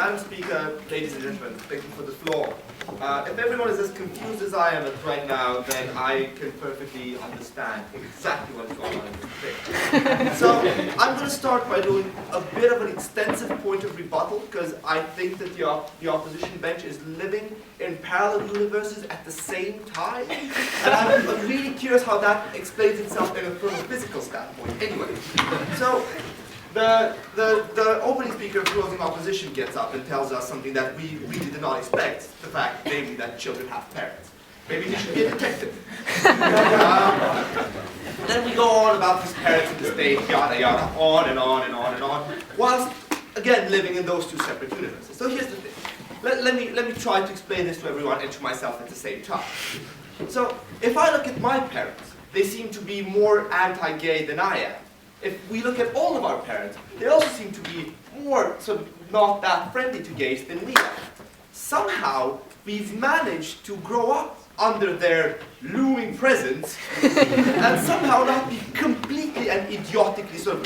Madam Speaker, ladies and gentlemen, thank you for the floor. If everyone is as confused as I am right now, then I can perfectly understand exactly what's going on in this debate. So I'm going to start by doing a bit of an extensive point of rebuttal, because I think that the opposition bench is living in parallel universes at the same time. And I'm really curious how that explains itself from a physical standpoint. Anyway, so the opening speaker of closing opposition gets up and tells us something that we really did not expect, the fact, namely, that children have parents. Maybe he should be a detective. Then we go on about his parents in the state, yada yada, on and on and on and on, whilst, again, living in those two separate universes. So here's the thing. Let me try to explain this to everyone and to myself at the same time. So, if I look at my parents, they seem to be more anti-gay than I am. If we look at all of our parents, they also seem to be more sort of not that friendly to gays than we are. Somehow, we've managed to grow up under their looming presence and somehow not be completely and idiotically sort of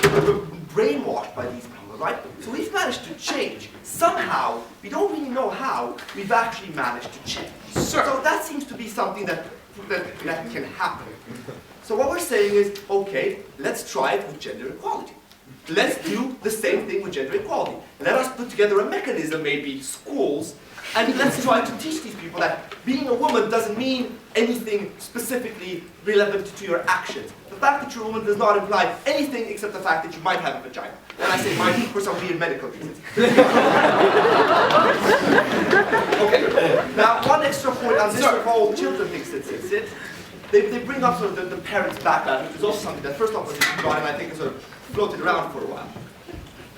brainwashed by these people, right? So we've managed to change. Somehow, we don't really know how, we've actually managed to change. So that seems to be something that can happen. So what we're saying is, okay, let's try it with gender equality. Let's do the same thing with gender equality. Let us put together a mechanism, maybe schools, and let's try to teach these people that being a woman doesn't mean anything specifically relevant to your actions. The fact that you're a woman does not imply anything except the fact that you might have a vagina. And I say might for some weird medical reasons. Okay, now one extra point on this whole children thing. They bring up sort of the parents' background, which is also something that first opposition brought and I think has sort of floated around for a while.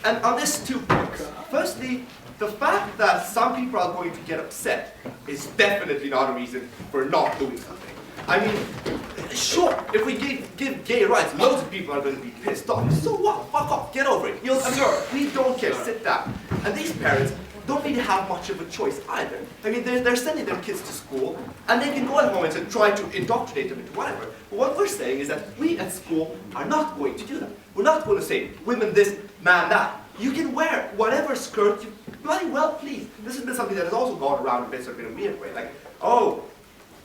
And on this, 2 points. Firstly, the fact that some people are going to get upset is definitely not a reason for not doing something. I mean, sure, if we give gay rights, loads of people are going to be pissed off. So what? Fuck off, get over it. We don't care, sit down. And these parents don't really have much of a choice either. I mean, they're sending their kids to school, and they can go at home and try to indoctrinate them into whatever. But what we're saying is that we at school are not going to do that. We're not going to say, women this, man that. You can wear whatever skirt you bloody well please. This has been something that has also gone around a bit sort of in a weird way. Like, oh,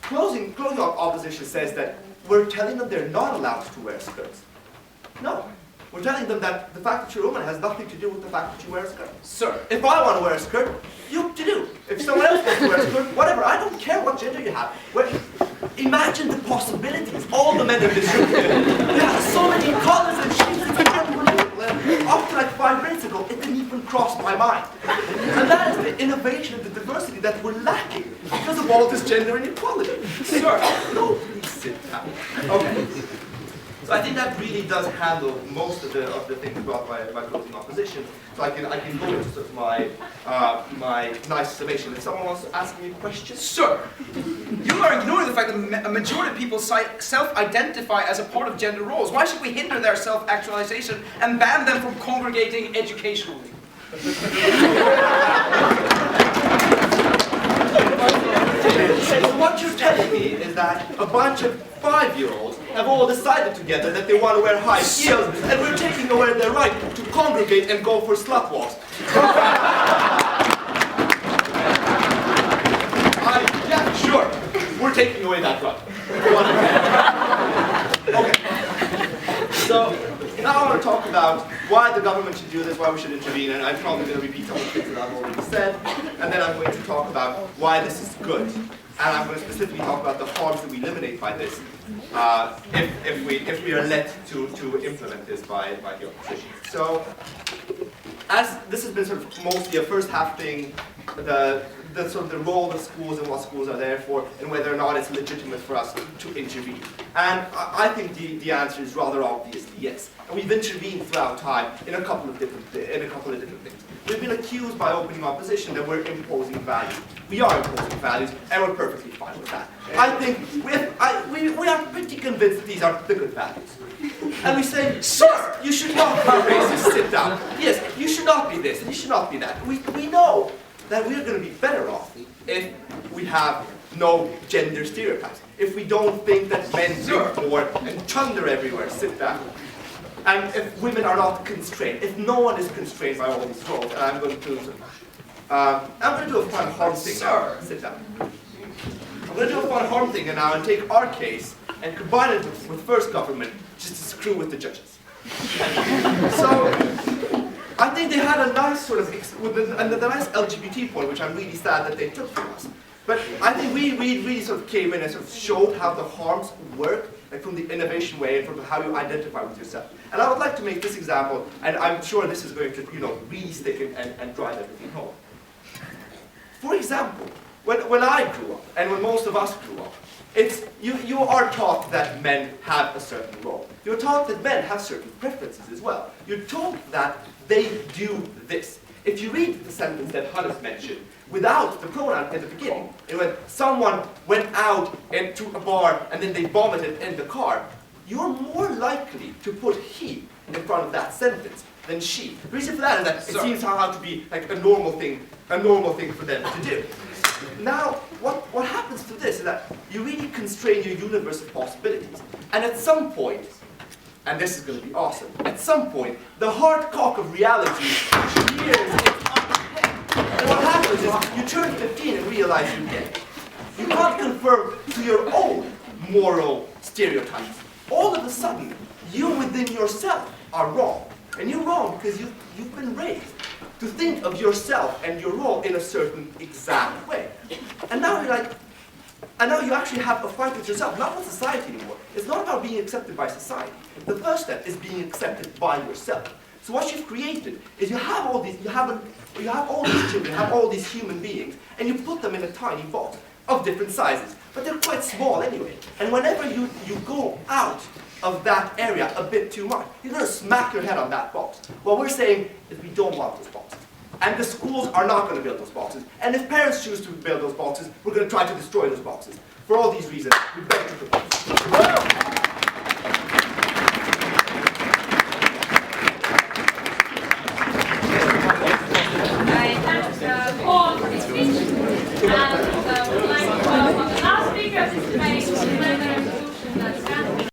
closing opposition says that we're telling them they're not allowed to wear skirts. No. We're telling them that the fact that you're a woman has nothing to do with the fact that you wear a skirt. Sir, if I want to wear a skirt, you do. If someone else wants to wear a skirt, whatever. I don't care what gender you have. Imagine the possibilities. All the men in this room, they have so many colors and shapes. It's unbelievable. Up to like 5 minutes ago, it didn't even cross my mind. And that is the innovation and the diversity that we're lacking because of all this gender inequality. Sir, no, please sit down. Okay. So I think that really does handle most of the things brought by closing opposition. So I can go into sort of my nice summation. If someone wants to ask me a question, sir, you are ignoring the fact that a majority of people self-identify as a part of gender roles. Why should we hinder their self-actualization and ban them from congregating educationally? So what you're telling me is that a bunch of 5-year-olds have all decided together that they want to wear high heels, and we're taking away their right to congregate and go for slut walks. Yeah, sure. We're taking away that right. Okay. So now I want to talk about why the government should do this, why we should intervene, and I'm probably going to repeat some of the things that I've already said, and then I'm going to talk about why this is good. And I'm going to specifically talk about the harms that we eliminate by this, if we are led to implement this by the opposition. So, as this has been sort of mostly a first half thing, the sort of the role of schools and what schools are there for, and whether or not it's legitimate for us to intervene. And I think the answer is rather obviously yes. And we've intervened throughout time in a couple of different things. We've been accused by opening opposition that we're imposing values. We are imposing values, and we're perfectly fine with that. I think we are pretty convinced that these are the good values. And we say, sir, you should not be a racist, sit down. Yes, you should not be this, and you should not be that. We know that we're going to be better off if we have no gender stereotypes. If we don't think that men drink more and chunder everywhere, sit down. And if women are not constrained, if no one is constrained by all these roles, and I'm going to I'm going to do a fun harm thing now. Sit down. I'm going to do a fun harm thing now and take our case and combine it with first government just to screw with the judges. So, I think they had a nice sort of, the nice LGBT point, which I'm really sad that they took from us. But I think we really sort of came in and sort of showed how the harms work, like from the innovation way and from how you identify with yourself. And I would like to make this example, and I'm sure this is going to, really stick and drive everything home. For example, when I grew up, and when most of us grew up, you are taught that men have a certain role. You're taught that men have certain preferences as well. You're taught that they do this. If you read the sentence that Hannes mentioned, without the pronoun at the beginning, and when someone went out into a bar and then they vomited in the car, you're more likely to put he in front of that sentence than she. The reason for that is that it seems somehow to be like a normal thing for them to do. Now, what happens to this is that you really constrain your universe of possibilities. And at some point, and this is going to be awesome, at some point, the hard cock of reality shears its ugly head. And what happens is you turn 15 and realize you're gay. You can't conform to your own moral stereotypes. All of a sudden, you within yourself are wrong. And you're wrong because you've been raised to think of yourself and your role in a certain exact way. And now you're like, and now you actually have a fight with yourself, not with society anymore. It's not about being accepted by society. The first step is being accepted by yourself. So what you've created is you have all these children, you have all these human beings, and you put them in a tiny box of different sizes. But they're quite small anyway. And whenever you go out of that area a bit too much, you're going to smack your head on that box. What we're saying is we don't want those boxes. And the schools are not going to build those boxes. And if parents choose to build those boxes, we're going to try to destroy those boxes. For all these reasons, we beg to propose.